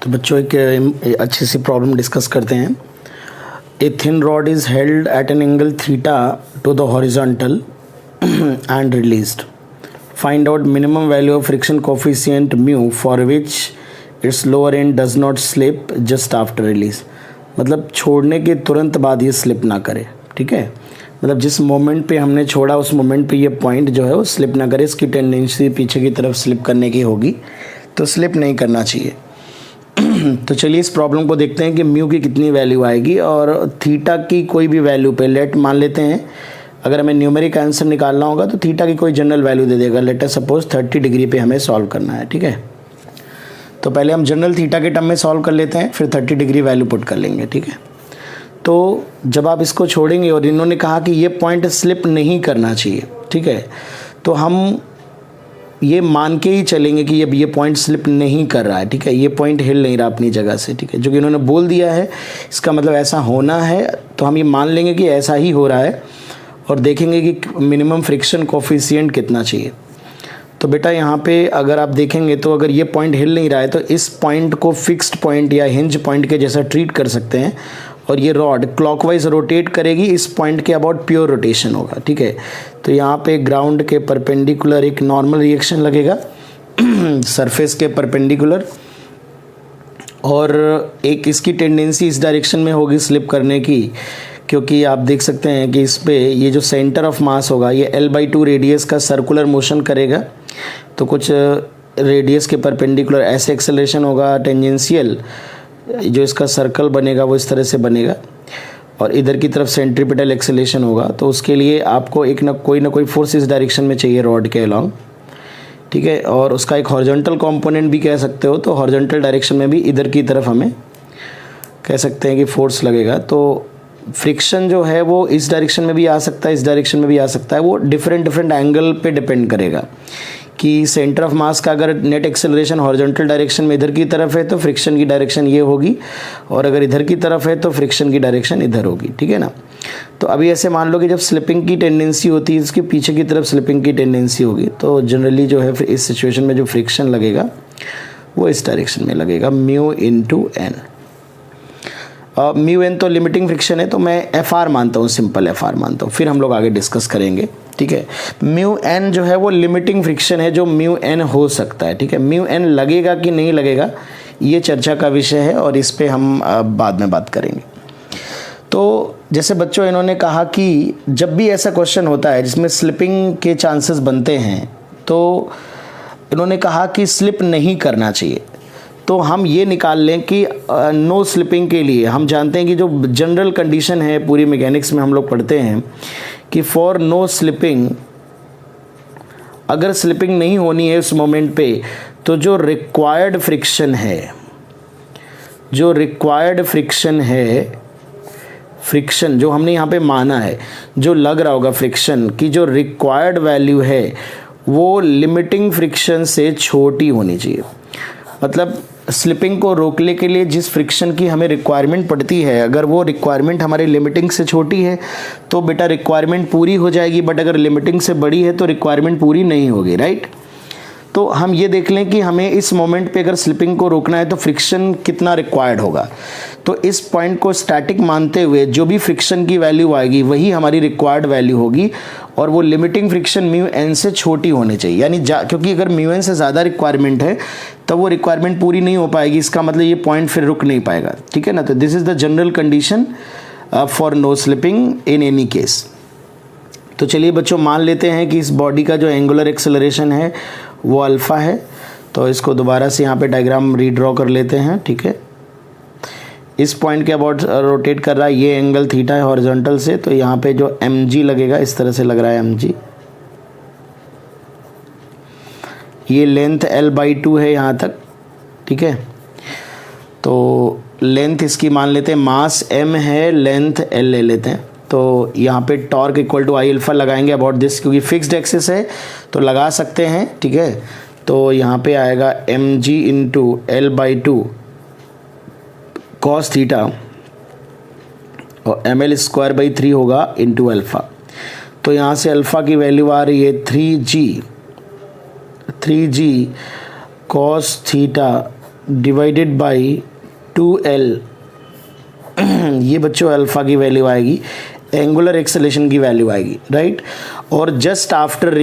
तो बच्चों एक अच्छी सी प्रॉब्लम डिस्कस करते हैं। A thin rod is held at N angle theta two the horizontal and released. Find out minimum value of friction coefficient mu for which it's lower and does not slip just after release. मतलब छोड़ने के तुरंत बाद ये slip ना करे, ठीक है। मतलब जिस मोमेंट पे हमने छोड़ा उस मोमेंट पे ये पॉइंट जो है वो स्लिप ना करे। इसकी टेंडेंसी पीछे की तरफ स्लिप करने की होगी, तो स्लिप नहीं करना चाहिए। तो चलिए इस प्रॉब्लम को देखते हैं कि म्यू की कितनी वैल्यू आएगी और थीटा की कोई भी वैल्यू पे लेट मान लेते हैं। अगर हमें न्यूमेरिक आंसर निकालना होगा तो थीटा की कोई जनरल वैल्यू दे देगा। लेट अस सपोज 30 डिग्री पे हमें सॉल्व करना है, ठीक है। तो पहले हम जनरल थीटा के टर्म में सॉल्व कर लेते हैं, फिर 30 डिग्री वैल्यू पुट कर लेंगे, ठीक है। तो जब आप इसको छोड़ेंगे और इन्होंने कहा कि ये पॉइंट स्लिप नहीं करना चाहिए, ठीक है, तो हम ये मान के ही चलेंगे कि ये पॉइंट स्लिप नहीं कर रहा है, ठीक है। ये पॉइंट हिल नहीं रहा अपनी जगह से, ठीक है। जो कि इन्होंने बोल दिया है इसका मतलब ऐसा होना है, तो हम ये मान लेंगे कि ऐसा ही हो रहा है और देखेंगे कि मिनिमम फ्रिक्शन कोफिशिएंट कितना चाहिए। तो बेटा यहाँ पे अगर आप देखेंगे तो अगर ये पॉइंट हिल नहीं रहा है तो इस पॉइंट को फिक्स्ड पॉइंट या हिंज पॉइंट के जैसा ट्रीट कर सकते हैं और ये रॉड क्लॉकवाइज रोटेट करेगी। इस पॉइंट के अबाउट प्योर रोटेशन होगा, ठीक है। तो यहाँ पे ग्राउंड के परपेंडिकुलर एक नॉर्मल रिएक्शन लगेगा सरफेस के परपेंडिकुलर, और एक इसकी टेंडेंसी इस डायरेक्शन में होगी स्लिप करने की, क्योंकि आप देख सकते हैं कि इस पे ये जो सेंटर ऑफ मास होगा ये L/2 रेडियस का सर्कुलर मोशन करेगा। तो कुछ रेडियस के परपेंडिकुलर ऐसे एक्सेलरेशन होगा, टेंजेंशियल जो इसका सर्कल बनेगा वो इस तरह से बनेगा, और इधर की तरफ सेंट्रीपिटल एक्सेलरेशन होगा। तो उसके लिए आपको एक ना कोई फोर्स इस डायरेक्शन में चाहिए रॉड के अलोंग, ठीक है। और उसका एक हॉरिजॉन्टल कंपोनेंट भी कह सकते हो। तो हॉरिजॉन्टल डायरेक्शन में भी इधर की तरफ हमें कह सकते हैं कि फोर्स लगेगा। तो फ्रिक्शन जो है वो इस डायरेक्शन में भी आ सकता है, इस डायरेक्शन में भी आ सकता है। वो डिफरेंट एंगल पे डिपेंड करेगा कि सेंटर ऑफ मास का अगर नेट एक्सेलरेशन हॉरिजॉन्टल डायरेक्शन में इधर की तरफ है तो फ्रिक्शन की डायरेक्शन ये होगी, और अगर इधर की तरफ है तो फ्रिक्शन की डायरेक्शन इधर होगी, ठीक है ना। तो अभी ऐसे मान लो कि जब स्लिपिंग की टेंडेंसी होती है इसके पीछे की तरफ स्लिपिंग की टेंडेंसी होगी, तो जनरली जो है इस सिचुएशन में जो फ्रिक्शन लगेगा वो इस डायरेक्शन में लगेगा, mu into N. Mu N तो लिमिटिंग फ्रिक्शन है, तो मैं FR मानता हूँ, सिंपल FR मानता हूँ, फिर हम लोग आगे डिस्कस करेंगे, ठीक है। म्यू एन जो है वो लिमिटिंग फ्रिक्शन है जो म्यू एन हो सकता है, ठीक है। म्यू एन लगेगा कि नहीं लगेगा ये चर्चा का विषय है और इस पे हम बाद में बात करेंगे। तो जैसे बच्चों इन्होंने कहा कि जब भी ऐसा क्वेश्चन होता है जिसमें स्लिपिंग के चांसेस बनते हैं तो इन्होंने कहा कि स्लिप नहीं करना चाहिए। तो हम ये निकाल लें कि नो स्लिपिंग के लिए हम जानते हैं कि जो जनरल कंडीशन है पूरी मैकेनिक्स में हम लोग पढ़ते हैं कि फॉर नो स्लिपिंग, अगर स्लिपिंग नहीं होनी है उस मोमेंट पे, तो जो रिक्वायर्ड फ्रिक्शन है, फ्रिक्शन जो हमने यहाँ पे माना है, जो लग रहा होगा फ्रिक्शन की जो रिक्वायर्ड वैल्यू है वो लिमिटिंग फ्रिक्शन से छोटी होनी चाहिए। मतलब स्लिपिंग को रोकने के लिए जिस फ्रिक्शन की हमें रिक्वायरमेंट पड़ती है, अगर वो रिक्वायरमेंट हमारी लिमिटिंग से छोटी है तो बेटा रिक्वायरमेंट पूरी हो जाएगी, बट अगर लिमिटिंग से बड़ी है तो रिक्वायरमेंट पूरी नहीं होगी, राइट। तो हम ये देख लें कि हमें इस मोमेंट पे अगर स्लिपिंग को रोकना है तो फ्रिक्शन कितना रिक्वायर्ड होगा। तो इस पॉइंट को स्टैटिक मानते हुए जो भी फ्रिक्शन की वैल्यू आएगी वही हमारी रिक्वायर्ड वैल्यू होगी, और वो लिमिटिंग फ्रिक्शन म्यू एन से छोटी होनी चाहिए। यानी क्योंकि अगर म्यू एन से ज़्यादा रिक्वायरमेंट है तब वो रिक्वायरमेंट पूरी नहीं हो पाएगी, इसका मतलब ये पॉइंट फिर रुक नहीं पाएगा, ठीक है ना। तो this is the general condition for no slipping in any case. तो चलिए बच्चों मान लेते हैं कि इस बॉडी का जो एंगुलर एक्सेलरेशन है वो अल्फ़ा है। तो इसको दोबारा से यहाँ पे डायग्राम रीड्रॉ कर लेते हैं, ठीक है। इस पॉइंट के अबाउट रोटेट कर रहा है, ये एंगल थीटा है हॉरिजॉन्टल से, तो यहाँ पे जो mg लगेगा इस तरह से लग रहा है mg। ये लेंथ L/2 है यहाँ तक, ठीक है। तो लेंथ इसकी मान लेते हैं, मास m है, लेंथ L ले लेते हैं। तो यहाँ पे torque equal to I alpha लगाएंगे अबाउट दिस, क्योंकि फिक्स्ड एक्सिस है तो लगा सकते हैं, ठीक है। तो यहाँ पे आएगा mg into L/2 cos theta, और ml²/3 होगा इंटू अल्फ़ा। तो यहाँ से अल्फ़ा की वैल्यू आ रही है 3g cos theta divided by 2L, ये बच्चों अल्फ़ा की वैल्यू आएगी, एंगुलर एक्सेलेरेशन की वैल्यू आएगी, राइट। और जस्ट आफ्टर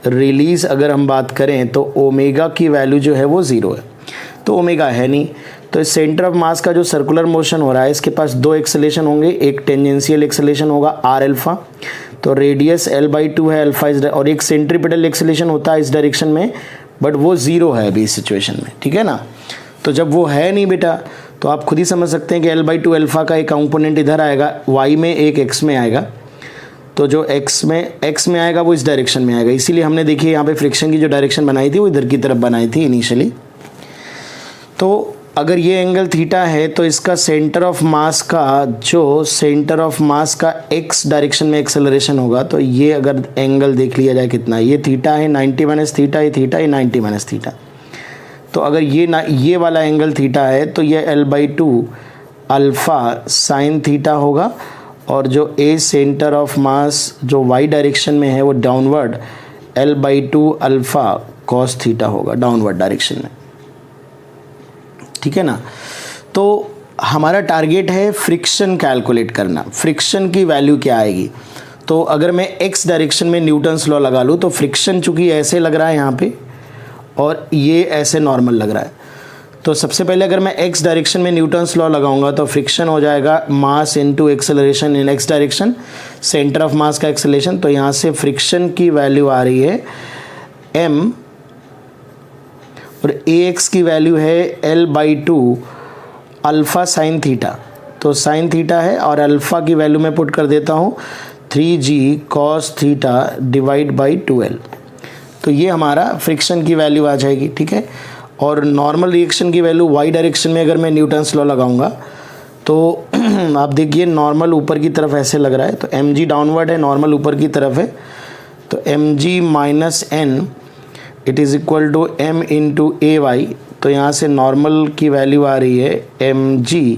रिलीज़ अगर हम बात करें तो ओमेगा की वैल्यू जो है वो 0 है, तो ओमेगा है नहीं। तो इस सेंटर ऑफ मास का जो सर्कुलर मोशन हो रहा है इसके पास दो एक्सेलेरेशन होंगे, एक टेंजेंशियल एक्सेलेरेशन होगा आर अल्फ़ा, तो रेडियस L/2 है, अल्फ़ा इस, और एक सेंट्रीपिटल एक्सेलेरेशन होता है इस डायरेक्शन में, बट वो 0 है अभी इस सिचुएशन में, ठीक है ना। तो जब वो है नहीं बेटा तो आप खुद ही समझ सकते हैं कि L/2 अल्फ़ा का एक कंपोनेंट इधर आएगा y में, एक x में आएगा, तो जो x में आएगा वो इस डायरेक्शन में आएगा। इसीलिए हमने देखिए यहाँ पे फ्रिक्शन की जो डायरेक्शन बनाई थी वो इधर की तरफ बनाई थी इनिशियली। तो अगर ये एंगल थीटा है तो इसका सेंटर ऑफ मास का x डायरेक्शन में एक्सेलरेशन होगा, तो ये अगर एंगल देख लिया जाए कितना, ये थीटा है 90 माइनस थीटा, ये थीटा है 90 माइनस थीटा। तो अगर ये वाला एंगल थीटा है तो ये L/2 अल्फ़ा साइन थीटा होगा, और जो ए सेंटर ऑफ मास जो y डायरेक्शन में है वो downward L/2 alpha cos theta होगा डाउनवर्ड डायरेक्शन में, ठीक है ना। तो हमारा टारगेट है फ्रिक्शन कैलकुलेट करना, फ्रिक्शन की वैल्यू क्या आएगी। तो अगर मैं x डायरेक्शन में न्यूटन्स लॉ लगा लूँ तो फ्रिक्शन चूँकि ऐसे लग रहा है यहाँ पे और ये ऐसे नॉर्मल लग रहा है, तो सबसे पहले अगर मैं x डायरेक्शन में न्यूटन्स लॉ लगाऊंगा तो फ्रिक्शन हो जाएगा mass into acceleration in x direction, centre of मास का एक्सेलरेशन। तो यहाँ से फ्रिक्शन की वैल्यू आ रही है m, और ax की वैल्यू है L/2 अल्फ़ा साइन थीटा, तो साइन थीटा है, और अल्फ़ा की वैल्यू मैं पुट कर देता हूँ 3g cos theta divide by 2L। तो ये हमारा फ्रिक्शन की वैल्यू आ जाएगी, ठीक है। और नॉर्मल रिएक्शन की वैल्यू y डायरेक्शन में अगर मैं न्यूटन्स लॉ लगाऊंगा तो आप देखिए नॉर्मल ऊपर की तरफ ऐसे लग रहा है, तो mg डाउनवर्ड है, नॉर्मल ऊपर की तरफ है, तो mg minus n it is equal to m into ay। तो यहाँ से नॉर्मल की वैल्यू आ रही है mg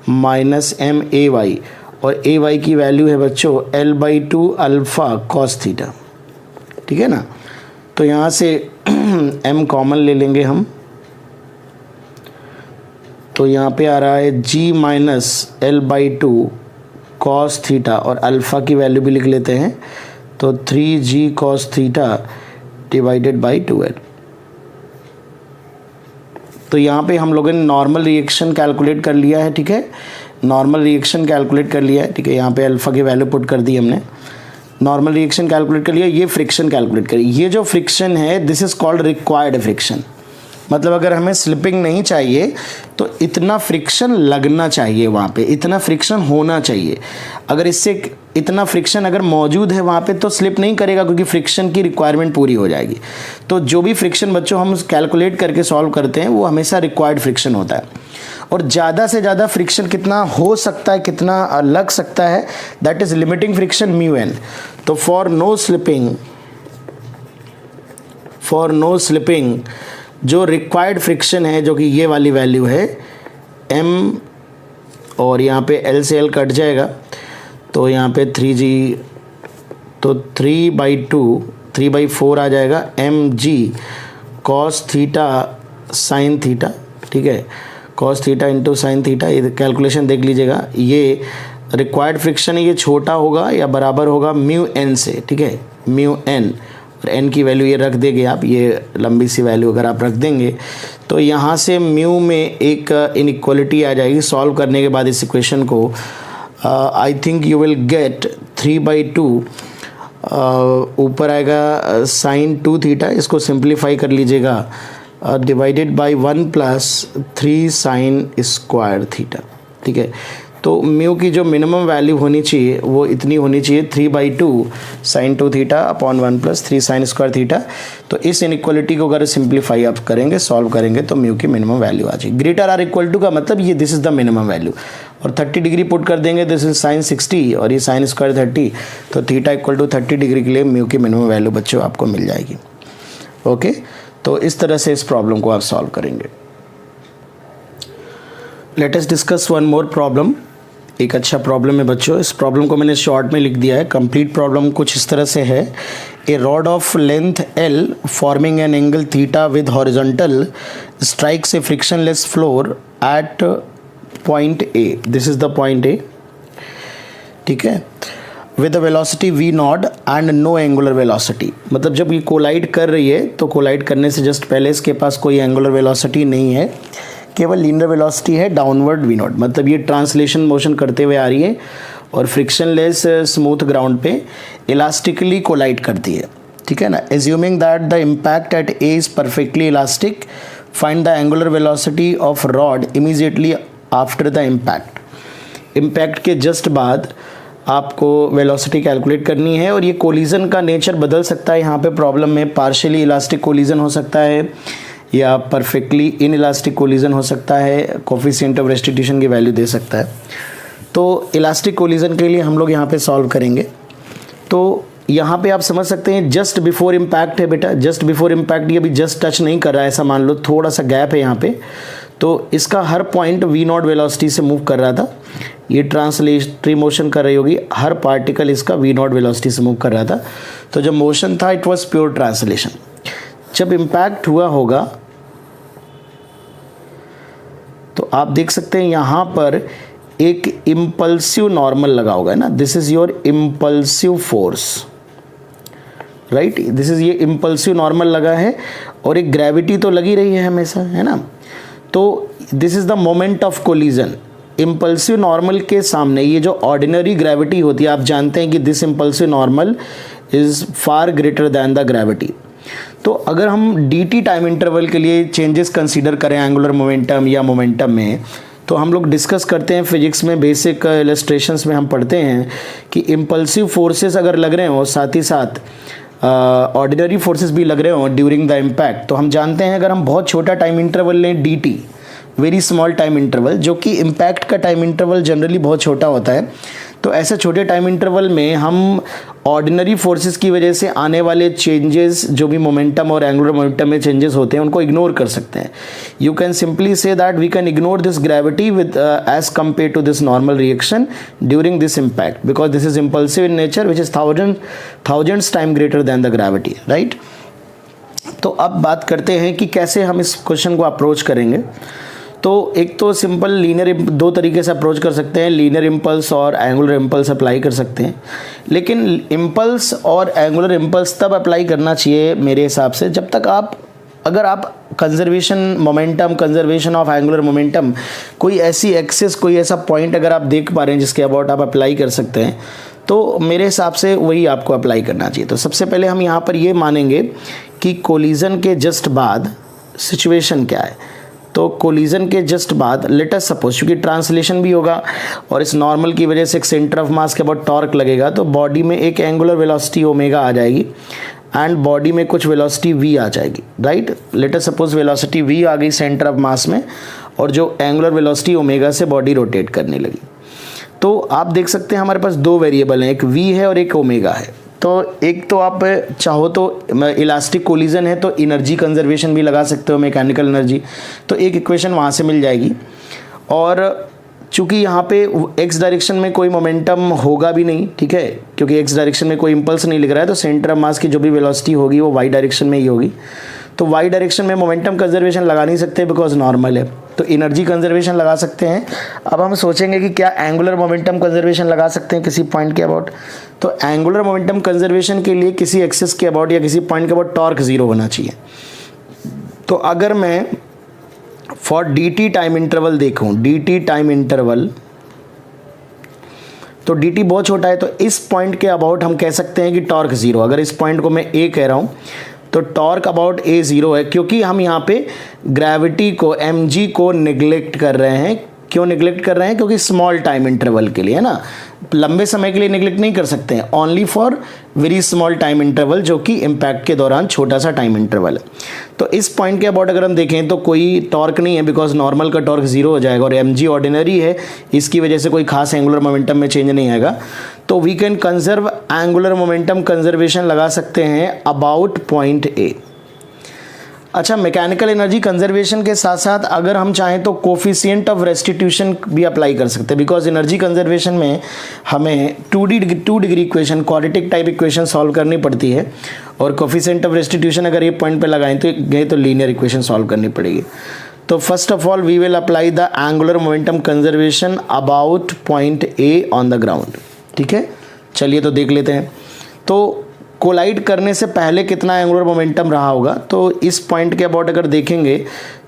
माइनस m/ay, और ay की वैल्यू है बच्चों L/2 अल्फ़ा कॉस थीटा, ठीक है ना। तो यहाँ से m कॉमन ले लेंगे हम, तो यहाँ पे आ रहा है g minus L/2 cos theta, और अल्फ़ा की वैल्यू भी लिख लेते हैं, तो 3g cos theta divided by 2L। तो यहाँ पे हम लोगों ने नॉर्मल रिएक्शन कैलकुलेट कर लिया है, ठीक है, नॉर्मल रिएक्शन कैलकुलेट कर लिया है, ठीक है। यहाँ पे अल्फ़ा की वैल्यू पुट कर दी हमने, नॉर्मल रिएक्शन कैलकुलेट कर लिया, ये फ्रिक्शन कैलकुलेट करी। ये जो फ्रिक्शन है this is called required friction, मतलब अगर हमें स्लिपिंग नहीं चाहिए तो इतना फ्रिक्शन लगना चाहिए वहाँ पे, इतना फ्रिक्शन होना चाहिए। अगर इससे इतना फ्रिक्शन अगर मौजूद है वहाँ पे तो स्लिप नहीं करेगा, क्योंकि फ्रिक्शन की रिक्वायरमेंट पूरी हो जाएगी। तो जो भी फ्रिक्शन बच्चों हम कैलकुलेट करके सॉल्व करते हैं वो हमेशा रिक्वायर्ड फ्रिक्शन होता है। और ज़्यादा से ज़्यादा फ्रिक्शन कितना हो सकता है, कितना लग सकता है, that is limiting friction μn। तो फॉर नो स्लिपिंग जो रिक्वायर्ड फ्रिक्शन है, जो कि ये वाली वैल्यू है m, और यहाँ पे L से L कट जाएगा, तो यहाँ पे 3g, तो 3/4 आ जाएगा mg cos theta sine theta, ठीक है, cos theta into sine theta. ये कैलकुलेशन देख लीजिएगा, ये रिक्वायर्ड फ्रिक्शन है, ये छोटा होगा या बराबर होगा μn से, ठीक है, μn, और n की वैल्यू ये रख देंगे आप, ये लंबी सी वैल्यू अगर आप रख देंगे तो यहाँ से म्यू में एक इनइक्वालिटी आ जाएगी। सॉल्व करने के बाद इस इक्वेशन को I think you will gate 3/2, ऊपर आएगा साइन 2 थीटा, इसको सिंप्लीफाई कर लीजिएगा, divided by 1 plus 3 sine square theta, ठीक है। तो म्यू की जो मिनिमम वैल्यू होनी चाहिए वो इतनी होनी चाहिए 3/2 sine 2 theta upon 1 plus 3 sine square theta. तो इस इनइक्वालिटी को अगर सिंप्लीफाई आप करेंगे, सॉल्व करेंगे, तो म्यू की मिनिमम वैल्यू आ जाएगी। ग्रेटर आर इक्वल टू का मतलब ये this is the minimum value, और 30 डिग्री पुट कर देंगे, दिस इज साइन 60 और ये साइन स्क्वायर 30, तो थीटा इक्वल टू 30 डिग्री के लिए म्यू की मिनिमम वैल्यू बच्चों आपको मिल जाएगी। ओके, तो इस तरह से इस प्रॉब्लम को आप सॉल्व करेंगे। Let us discuss one more problem. एक अच्छा प्रॉब्लम है बच्चों। इस प्रॉब्लम को मैंने शॉर्ट में लिख दिया है। कंप्लीट प्रॉब्लम कुछ इस तरह से है। A rod of length L forming an angle theta with horizontal strikes a frictionless floor at point A। This is the point A, ठीक है, with a velocity v nought and no angular velocity. मतलब जब ये collide कर रही है तो collide करने से जस्ट पहले इसके पास कोई एंगुलर वेलोसिटी नहीं है, केवल लीनियर वेलोसिटी है डाउनवर्ड v नॉट। मतलब ये ट्रांसलेशन मोशन करते हुए आ रही है और फ्रिक्शनलेस स्मूथ ग्राउंड पे इलास्टिकली कोलाइड करती है, ठीक है ना। Assuming that the impact at A is perfectly elastic, find the angular velocity of rod immediately after the impact. Impact के जस्ट बाद आपको वेलोसिटी कैलकुलेट करनी है। और ये कोलिजन का नेचर बदल सकता है। यहाँ पे प्रॉब्लम में पार्शियली इलास्टिक कोलिजन हो सकता है या परफेक्टली इन इलास्टिक कोलिजन हो सकता है, कोफिशिएंट ऑफ रेस्टिट्यूशन की वैल्यू दे सकता है। तो इलास्टिक कोलिजन के लिए हम लोग यहाँ पे सॉल्व करेंगे। तो यहाँ पे आप समझ सकते हैं जस्ट बिफोर इम्पैक्ट है बेटा, जस्ट बिफोर इम्पैक्ट, ये अभी जस्ट टच नहीं कर रहा है, ऐसा मान लो, थोड़ा सा गैप है यहाँ पे। तो इसका हर पॉइंट v नॉट वेलोसिटी से मूव कर रहा था। ये ट्रांसलेटरी मोशन कर रही होगी, हर पार्टिकल इसका v नॉट वेलोसिटी से मूव कर रहा था। तो जब मोशन था इट वाज प्योर ट्रांसलेशन। जब इम्पैक्ट हुआ होगा तो आप देख सकते हैं यहाँ पर एक इम्पल्सिव नॉर्मल लगा होगा, है ना। This is your impulsive force, right. This is, ये इम्पल्सिव नॉर्मल लगा है और एक ग्रेविटी तो लगी रही है हमेशा, है ना। तो this is the moment of collision. Impulsive normal के सामने ये जो ऑर्डिनरी ग्रेविटी होती है, आप जानते हैं कि this impulsive normal is far greater than the gravity. तो अगर हम dt टाइम इंटरवल के लिए चेंजेस कंसीडर करें एंगुलर मोमेंटम या मोमेंटम में, तो हम लोग डिस्कस करते हैं फिजिक्स में, बेसिक इलस्ट्रेशंस में हम पढ़ते हैं कि इम्पल्सिव फोर्सेस अगर लग रहे हो, साथ ही साथ ऑर्डिनरी फोर्सेस भी लग रहे हो ड्यूरिंग द इम्पैक्ट, तो हम जानते हैं अगर हम बहुत छोटा टाइम इंटरवल लें dt, very small time interval, जो कि इम्पैक्ट का टाइम इंटरवल जनरली बहुत छोटा होता है, तो ऐसे छोटे टाइम इंटरवल में हम ऑर्डिनरी फोर्सेस की वजह से आने वाले चेंजेस, जो भी मोमेंटम और एंगुलर मोमेंटम में चेंजेस होते हैं, उनको इग्नोर कर सकते हैं। You can simply say that we can ignore this gravity with as compare to this normal reaction during this impact, because this is impulsive in nature which is thousands time greater than the gravity, right. तो अब बात करते हैं कि कैसे हम इस question को अप्रोच करेंगे। तो एक तो सिंपल लीनियर, दो तरीके से अप्रोच कर सकते हैं, लीनियर इम्पल्स और एंगुलर इम्पल्स अप्लाई कर सकते हैं। लेकिन इम्पल्स और एंगुलर इम्पल्स तब अप्लाई करना चाहिए मेरे हिसाब से जब तक अगर आप conservation momentum, conservation of angular momentum, कोई ऐसी एक्सिस, कोई ऐसा पॉइंट अगर आप देख पा रहे हैं जिसके अबाउट आप अप्लाई कर सकते हैं, तो मेरे हिसाब से वही आपको अप्लाई करना चाहिए। तो सबसे पहले हम यहाँ पर ये मानेंगे कि कोलिजन के जस्ट बाद सिचुएशन क्या है। तो कोलिजन के जस्ट बाद लेट अस सपोज, क्योंकि ट्रांसलेशन भी होगा और इस नॉर्मल की वजह से एक सेंटर ऑफ मास के बाद टॉर्क लगेगा, तो बॉडी में एक एंगुलर वेलोसिटी ओमेगा आ जाएगी एंड बॉडी में कुछ वेलोसिटी v आ जाएगी, right. Let us suppose velocity v आ गई सेंटर ऑफ मास में और जो एंगुलर वेलोसिटी ओमेगा से बॉडी रोटेट करने लगी। तो आप देख सकते हैं हमारे पास दो वेरिएबल हैं, एक v है और एक ओमेगा है। तो एक तो आप चाहो तो इलास्टिक कोलिजन है तो एनर्जी कंजर्वेशन भी लगा सकते हो, मैकेनिकल एनर्जी, तो एक इक्वेशन वहाँ से मिल जाएगी। और चूँकि यहाँ पे एक्स डायरेक्शन में कोई मोमेंटम होगा भी नहीं, ठीक है, क्योंकि एक्स डायरेक्शन में कोई इम्पल्स नहीं लिख रहा है, तो सेंटर ऑफ मास की जो भी वेलोसिटी होगी वो वाई डायरेक्शन में ही होगी। तो वाई डायरेक्शन में मोमेंटम कंजर्वेशन लगा नहीं सकते बिकॉज नॉर्मल है, तो एनर्जी कंजर्वेशन लगा सकते हैं। अब हम सोचेंगे कि क्या एंगुलर मोमेंटम कंजर्वेशन लगा सकते हैं किसी पॉइंट के अबाउट। तो एंगुलर मोमेंटम कंजर्वेशन के लिए किसी एक्सिस के अबाउट या किसी पॉइंट के अबाउट टॉर्क जीरो होना चाहिए। तो अगर मैं फॉर dt टाइम इंटरवल देखूं, dt टाइम इंटरवल, तो dt बहुत छोटा है, तो इस पॉइंट के अबाउट हम कह सकते हैं कि टॉर्क जीरो। अगर इस पॉइंट को मैं a कह रहा हूं तो टॉर्क अबाउट a जीरो है, क्योंकि हम यहाँ पे ग्रेविटी को, mg को निगलेक्ट कर रहे हैं। क्यों निगलेक्ट कर रहे हैं? क्योंकि स्मॉल टाइम इंटरवल के लिए, है ना, लंबे समय के लिए निगलेक्ट नहीं कर सकते हैं, only for very small time interval, जो कि इम्पैक्ट के दौरान छोटा सा टाइम इंटरवल है। तो इस पॉइंट के अबाउट अगर हम देखें तो कोई टॉर्क नहीं है, बिकॉज नॉर्मल का टॉर्क जीरो हो जाएगा और mg ऑर्डिनरी है, इसकी वजह से कोई खास एंगुलर मोमेंटम में चेंज नहीं आएगा। तो we can conserve angular momentum conservation लगा सकते हैं अबाउट पॉइंट ए। अच्छा, मैकेनिकल एनर्जी कंजर्वेशन के साथ साथ अगर हम चाहें तो कोफिशिएंट ऑफ रेस्टिट्यूशन भी अप्लाई कर सकते हैं, बिकॉज एनर्जी कंजर्वेशन में हमें two degree equation, quadratic type equation solve करनी पड़ती है, और कोफिशिएंट ऑफ रेस्टिट्यूशन अगर ये पॉइंट पे लगाएं तो गए तो लीनियर इक्वेशन सॉल्व करनी पड़ेगी। तो first of all we will apply the angular momentum conservation about point A on the ground. ठीक है, चलिए तो देख लेते हैं। तो कोलाइड करने से पहले कितना एंगुलर मोमेंटम रहा होगा, तो इस पॉइंट के अबाउट अगर देखेंगे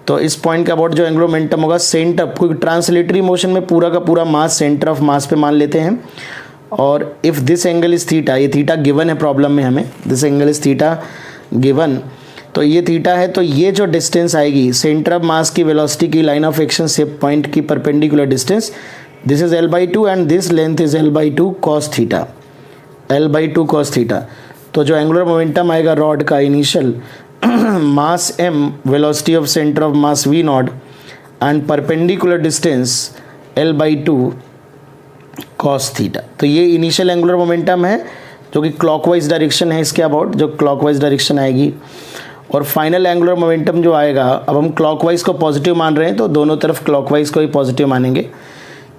तो इस पॉइंट के अबाउट जो एंगुलर मोमेंटम होगा सेंटर, कोई ट्रांसलेटरी मोशन में पूरा का पूरा मास सेंटर ऑफ मास पे मान लेते हैं, और if this angle is theta, ये थीटा गिवन है प्रॉब्लम में हमें, this angle is theta given, तो ये थीटा है, तो ये जो डिस्टेंस आएगी सेंटर ऑफ मास की वेलोसिटी की लाइन ऑफ एक्शन से पॉइंट की perpendicular distance, this is L/2 and this length is L/2 cos theta, L/2 cos theta. तो जो एंगुलर मोमेंटम आएगा रॉड का initial mass m, velocity of centre of mass v0 and perpendicular distance L/2 cos theta. तो ये initial angular momentum है जो कि clockwise direction है इसके अबाउट, जो क्लॉकवाइज डायरेक्शन आएगी, और फाइनल एंगुलर मोमेंटम जो आएगा, अब हम क्लॉकवाइज को पॉजिटिव मान रहे हैं तो दोनों तरफ क्लॉकवाइज को ही पॉजिटिव मानेंगे।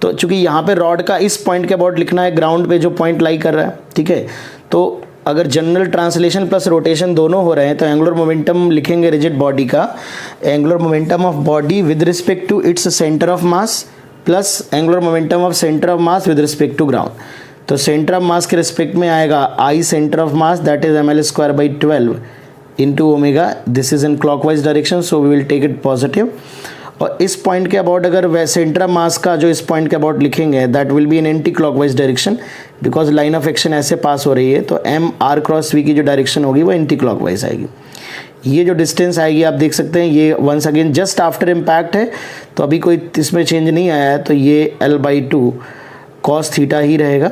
तो चूंकि यहाँ पे रॉड का इस पॉइंट के अबाउट लिखना है ग्राउंड पे जो पॉइंट लाई कर रहा है, ठीक है, तो अगर जनरल ट्रांसलेशन प्लस रोटेशन दोनों हो रहे हैं तो एंगुलर मोमेंटम लिखेंगे रिजिड बॉडी का, angular momentum of body with respect to its centre of mass plus angular momentum of centre of mass with respect to ground. तो सेंटर ऑफ मास के respect में आएगा I centre of mass, that is ml²/12 into omega, this is in clockwise direction, so we will take it positive. और इस point के about अगर वह centre of मास का जो इस पॉइंट के अबाउट लिखेंगे that will be in anti clockwise direction, because line of action ऐसे पास हो रही है, तो एम आर क्रॉस वी की जो डायरेक्शन होगी वो एंटी क्लॉकवाइज आएगी। ये जो डिस्टेंस आएगी आप देख सकते हैं, ये once again just after impact है, तो अभी कोई इसमें चेंज नहीं आया है, तो ये L/2 cos थीटा ही रहेगा,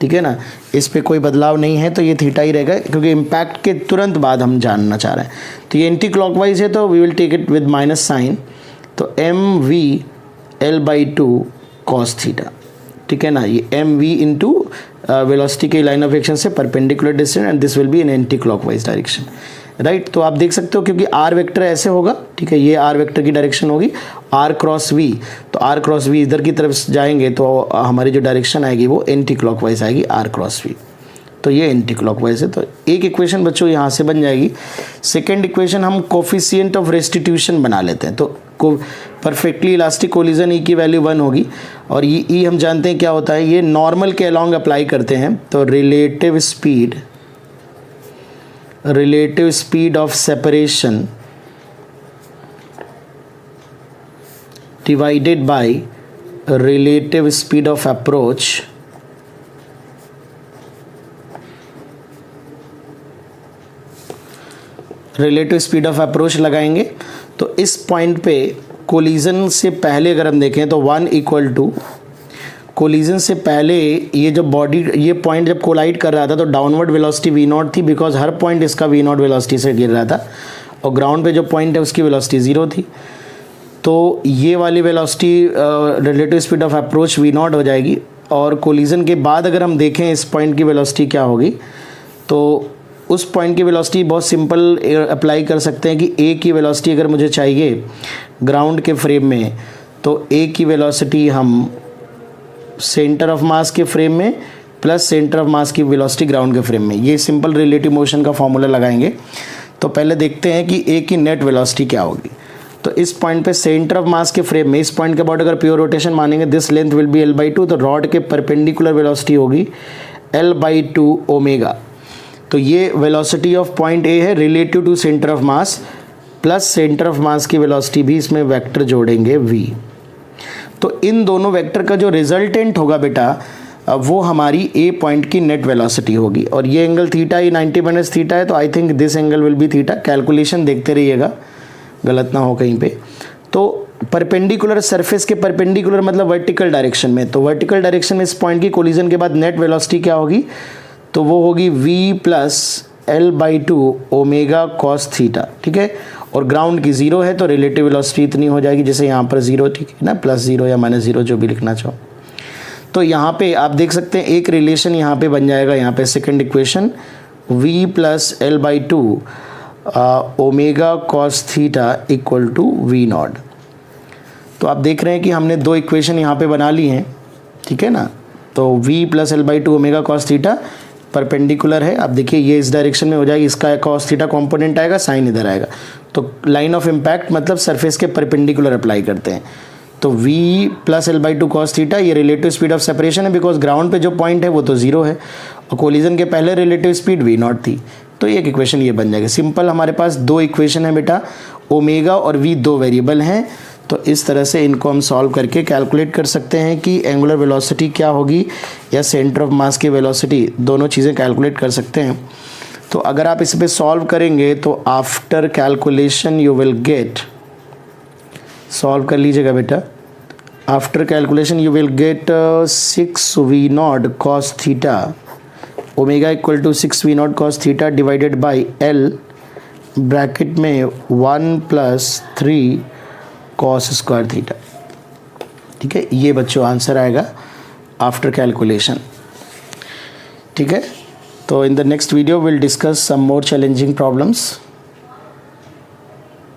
ठीक है ना, इस पे कोई बदलाव नहीं है, तो ये थीटा ही रहेगा क्योंकि इम्पैक्ट के तुरंत बाद हम जानना चाह रहे हैं। तो ये एंटी क्लॉकवाइज है तो we will take it with minus sign, तो mv L/2 cos थीटा, ठीक है ना, ये mv इंटू वेलोसिटी के लाइन ऑफ एक्शन से perpendicular distance and this will be in anti clockwise direction, right. तो आप देख सकते हो क्योंकि आर वेक्टर ऐसे होगा, ठीक है, ये आर वेक्टर की डायरेक्शन होगी, आर क्रॉस वी, तो आर क्रॉस वी इधर की तरफ जाएंगे तो हमारी जो डायरेक्शन आएगी वो एंटी क्लॉकवाइज आएगी, आर क्रॉस वी, तो ये एंटी क्लॉकवाइज है। तो एक इक्वेशन बच्चों यहाँ से बन जाएगी। सेकेंड इक्वेशन हम कोफिशिएंट ऑफ रेस्टिट्यूशन बना लेते हैं, तो परफेक्टली इलास्टिक कोलिजन ई की वैल्यू 1 होगी, और ये ई हम जानते हैं क्या होता है, ये नॉर्मल के अलॉन्ग अप्लाई करते हैं, तो relative speed of separation divided by relative speed of approach relative speed of approach लगाएंगे। तो इस पॉइंट पे कोलिजन से पहले अगर हम देखें तो 1 इक्वल टू, कोलिजन से पहले ये जो बॉडी, ये पॉइंट जब कोलाइड कर रहा था तो डाउनवर्ड वेलोसिटी v0 थी, बिकॉज हर पॉइंट इसका v0 वेलोसिटी से गिर रहा था, और ग्राउंड पे जो पॉइंट है उसकी वेलोसिटी 0 थी, तो ये वाली velocity relative speed of approach v0 हो जाएगी। और कोलिजन के बाद अगर हम देखें इस पॉइंट की वेलोसिटी क्या होगी, तो उस पॉइंट की वेलोसिटी बहुत सिंपल अप्लाई कर सकते हैं कि ए की वेलोसिटी अगर मुझे चाहिए ग्राउंड के फ्रेम में, तो ए की वेलोसिटी हम सेंटर ऑफ मास के फ्रेम में प्लस सेंटर ऑफ मास की वेलोसिटी ग्राउंड के फ्रेम में, ये सिंपल रिलेटिव मोशन का फॉर्मूला लगाएंगे। तो पहले देखते हैं कि ए की नेट वेलोसिटी क्या होगी। तो इस पॉइंट पे सेंटर ऑफ मास के फ्रेम में, इस पॉइंट के अबाउट अगर प्योर रोटेशन मानेंगे, this length will be L/2, तो रॉड के परपेंडिकुलर वेलोसिटी होगी L/2 ओमेगा। तो ये वेलोसिटी ऑफ पॉइंट ए है relative to centre of mass, plus centre of mass की वेलोसिटी भी इसमें वेक्टर जोड़ेंगे v। तो इन दोनों वेक्टर का जो रिजल्टेंट होगा बेटा, वो हमारी ए पॉइंट की नेट वेलोसिटी होगी, और ये एंगल थीटा, ये 90 - थीटा है, तो I think this angle will be theta. Calculation देखते रहिएगा, गलत ना हो कहीं पे। तो परपेंडिकुलर सरफेस के परपेंडिकुलर मतलब वर्टिकल डायरेक्शन में, तो वर्टिकल डायरेक्शन में इस पॉइंट की कोलिजन के बाद नेट वेलोसिटी क्या होगी, तो वो होगी v + L/2 omega cos theta, ठीक है। और ग्राउंड की 0 है तो रिलेटिव वेलोसिटी इतनी हो जाएगी, जैसे यहाँ पर 0, ठीक है ना, +0 या -0 जो भी लिखना चाहो। तो यहाँ पे आप देख सकते हैं एक रिलेशन यहाँ पे बन जाएगा, यहाँ पे second equation v + L/2 omega cos theta equal to v naught. तो आप देख रहे हैं कि हमने दो इक्वेशन यहाँ पे बना ली हैं, ठीक है ना। तो v plus L by two omega cos theta perpendicular है। अब देखिए ये इस डायरेक्शन में हो जाएगी, इसका कॉस थीटा कॉम्पोनेंट आएगा, साइन इधर आएगा। तो लाइन ऑफ इम्पैक्ट मतलब सरफेस के परपेंडिकुलर अप्लाई करते हैं। तो v plus L by two cos theta ये रिलेटिव स्पीड ऑफ सेपरेशन है, बिकॉज ग्राउंड पे जो पॉइंट है वो तो जीरो है और कोलिजन के पहले रिलेटिव स्पीड v नॉट थी। तो एक इक्वेशन ये बन जाएगी। सिंपल हमारे पास दो इक्वेशन है बेटा, ओमेगा और v दो वेरिएबल हैं। तो इस तरह से इनको हम सॉल्व करके कैलकुलेट कर सकते हैं कि एंगुलर वेलोसिटी क्या होगी या सेंटर ऑफ मास की वेलोसिटी, दोनों चीज़ें कैलकुलेट कर सकते हैं। तो अगर आप इस पे सॉल्व करेंगे तो after calculation you will get, solve कर लीजिएगा बेटा, after calculation you will get 6v naught cos theta omega equal to 6v naught cos theta divided by l bracket में 1 प्लस 3 कॉस स्क्वायर थीटा। ठीक है, ये बच्चों आंसर आएगा after calculation. ठीक है, तो in the next video will discuss some more challenging problems.